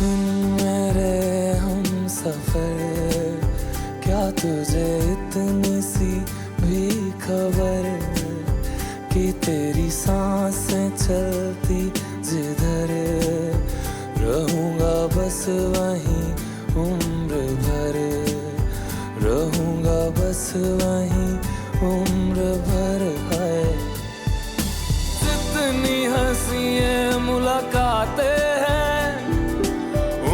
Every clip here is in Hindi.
सुन मेरे हम सफर, क्या तुझे इतनी सी भी खबर कि तेरी सांसें चलती जिधर, रहूंगा बस वहीं उम्र भर, रहूंगा बस वहीं उम्र भर। है जितनी हंसी मुलाकातें हैं,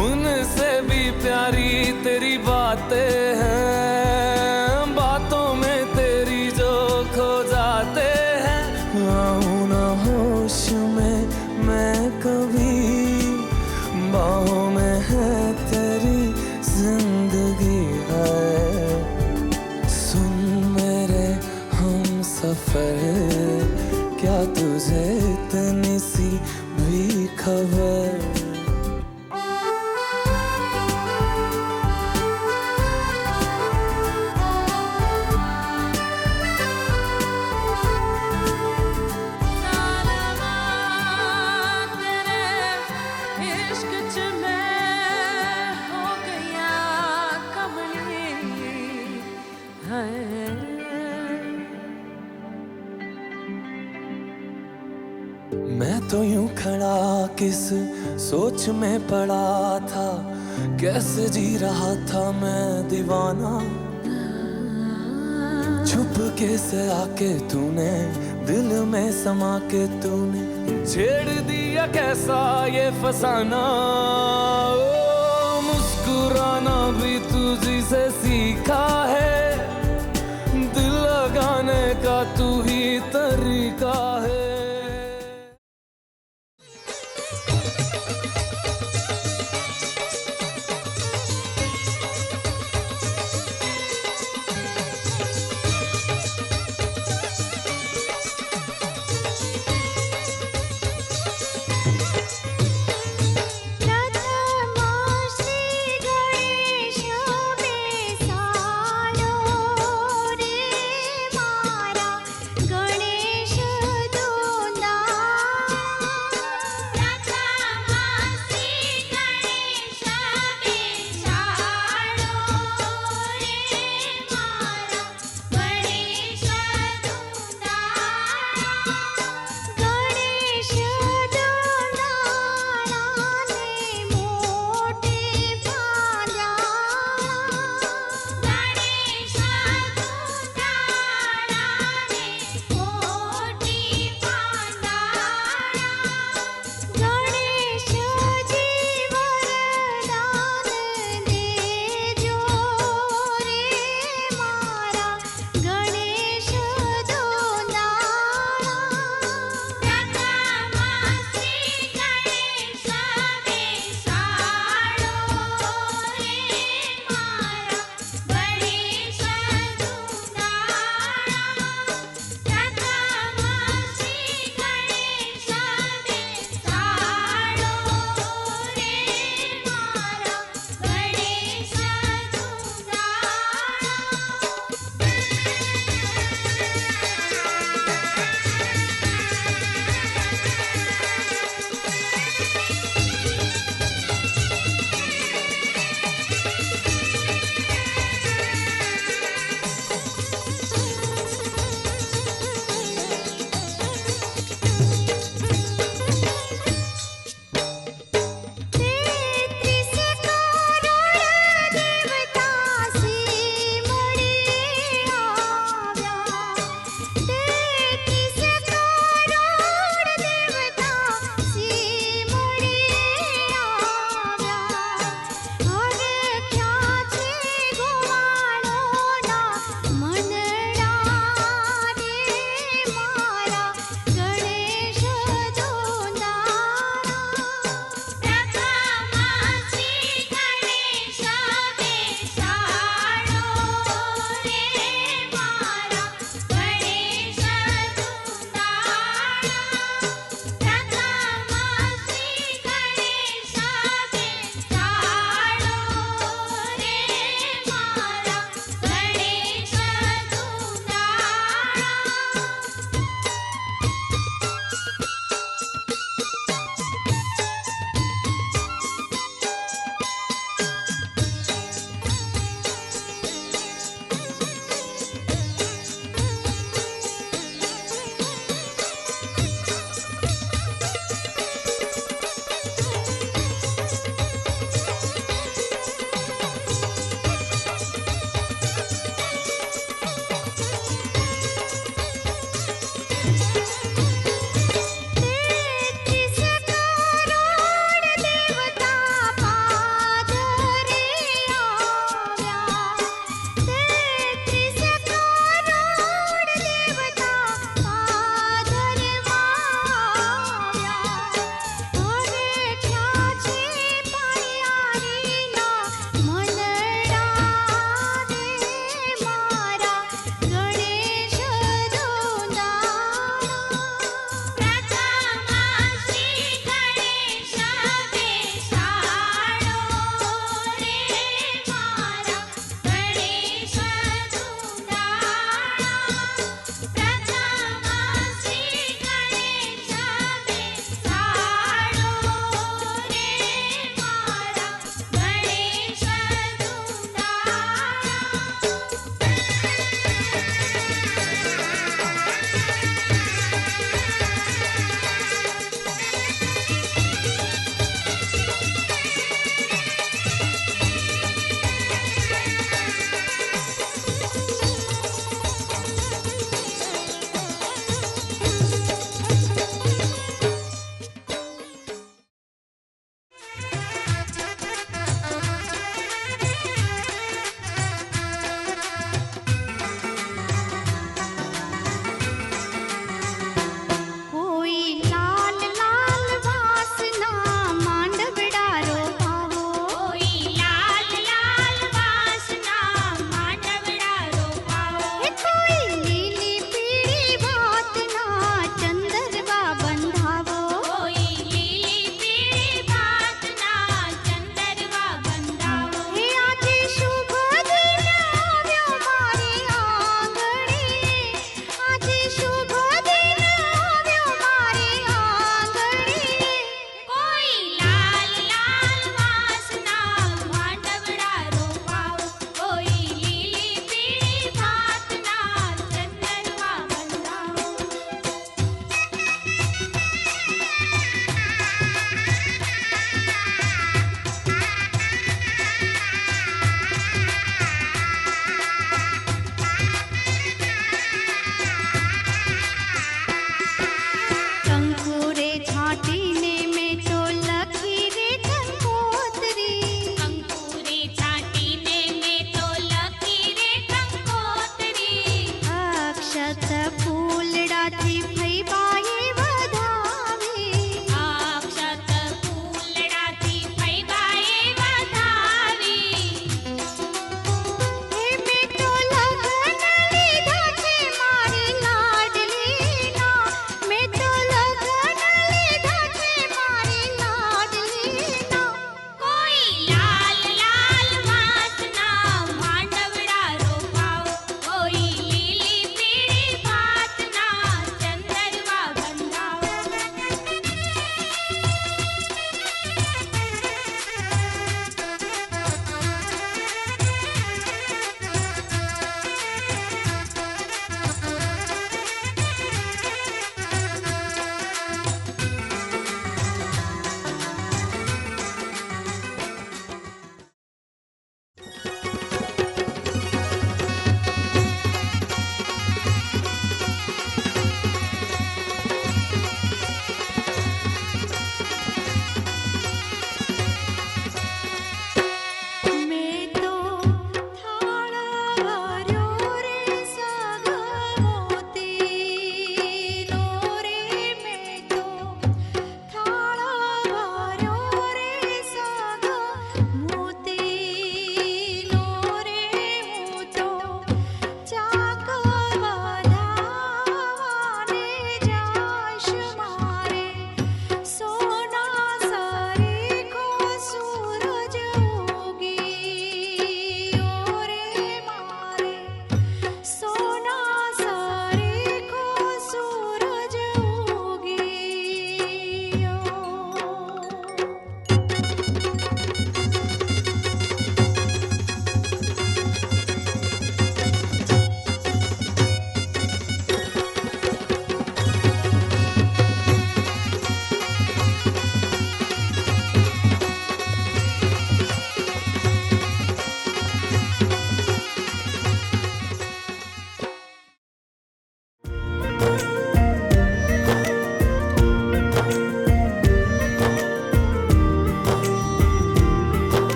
उनसे भी प्यारी तेरी बातें हैं। बातों में तेरी जो खो जाते हैं, आऊं ना होश में मैं कभी, बाहों में है तेरी जिंदगी है। सुन मेरे हम सफर, क्या तुझे इतनी सी भी खबर। मैं तो यूं खड़ा किस सोच में पड़ा था, कैसे जी रहा था मैं दीवाना। छुप के से आके तूने दिल में समा के तूने छेड़ दिया कैसा ये फसाना। ओ मुस्कुराना भी तुझी से सीखा है, दिल लगाने का तू ही तरीका है। गणेश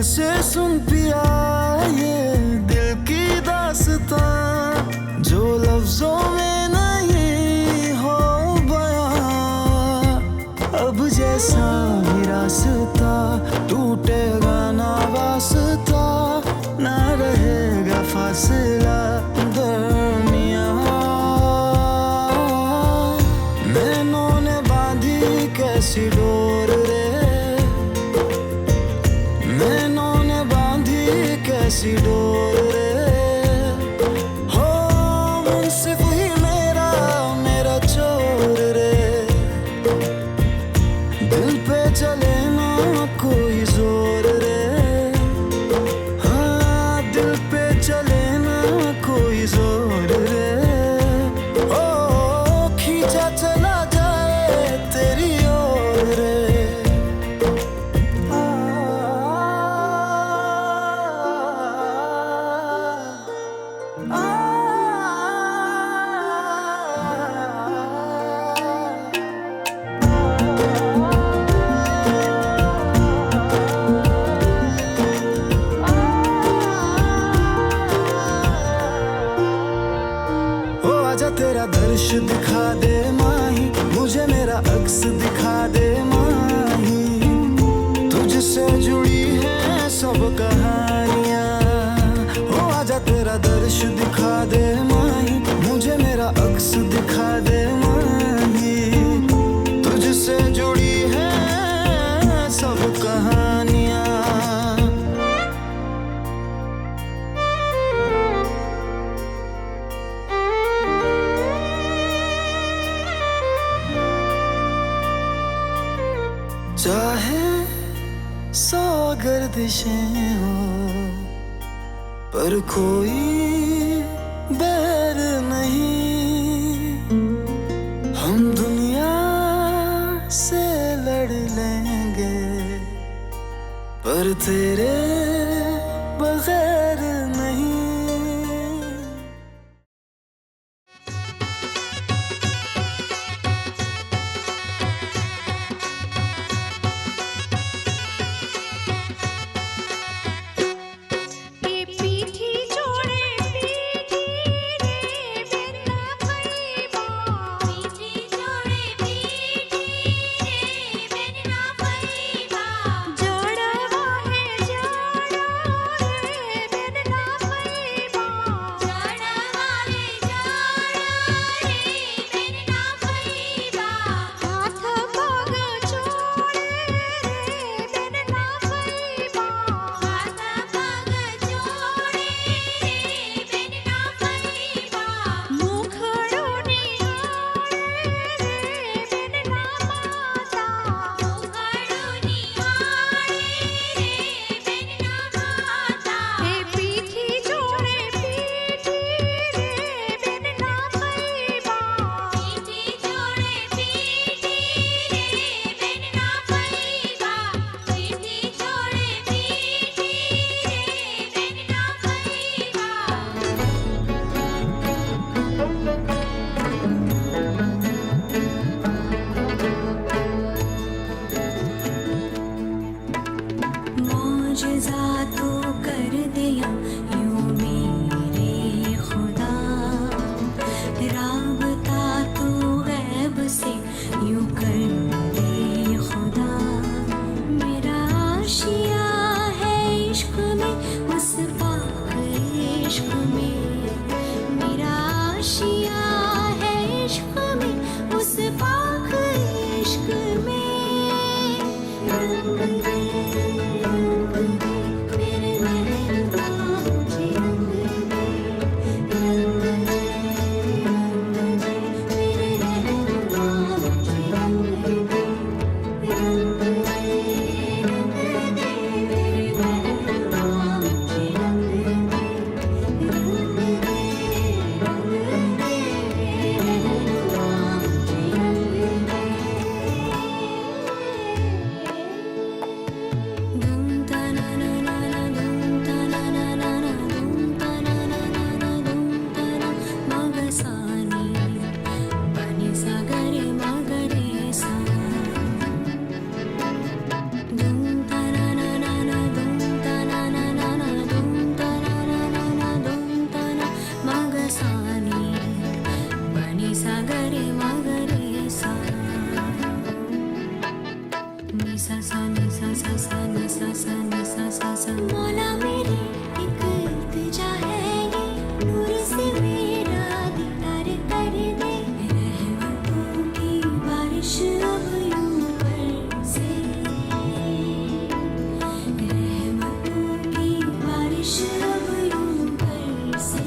से सुन पिया ये दिल की दास्तां जो लफ्जों में नहीं हो बयां। अब जैसा भी रास्ता टूटेगा ना वास्ता, ना रहेगा फासला दरमियां। नैनों ने बांधी कैसी डोर रे, नैनों ने बांधी कैसी डोर रे। हो मुंसिफ ही मेरा मेरा चोर रे, दिल पे चले ना कोई जोर रे। हाँ दिल पे चले ना कोई जोर रे। ओ खींचा चला जाए तेरी ओर रे। आजा तेरा दर्श दिखा दे माही, मुझे मेरा अक्स दिखा दे माही। तुझसे जुड़ी है सब कहानियां। ओ आजा तेरा दर्श दिखा दे माही, मुझे मेरा अक्स दिखा दे माही। तुझसे जुड़ी है सब कहानियां। चाहे सौ गर्दिशें हो पर कोई बैर नहीं। हम दुनिया से लड़ लेंगे पर तेरे बगैर नहीं। मौला मेरी एक इल्तिजा है ये, नूर से मेरा दीदार कर दे, रहमतों की बारिश अब यूं बरसे, रहमतों की बारिश अब यूं बरसे।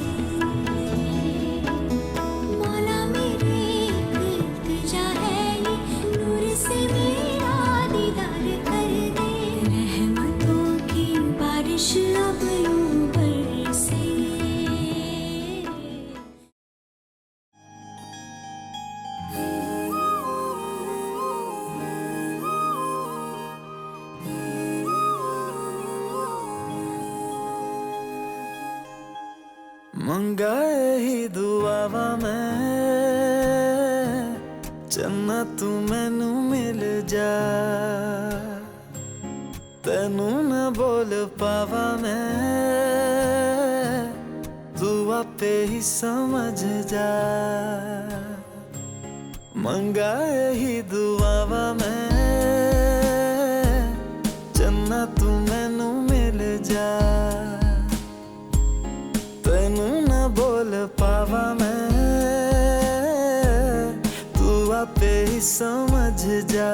मौला मेरी एक इल्तिजा है ये, नूर से मेरा दीदार कर दे, रहमतों की बारिश अब यूं बरसे। मंगाए ही दुआवा मैं चन्ना तू मैनू मिल जा, तेनू न बोल पावा मैं, तू आपे ही समझ जा। मंगाए ही दुआवा मैं चन्ना तू मैनू मिल जा, तेनू न बोल पावा मैं, तू आपे ही समझ जा।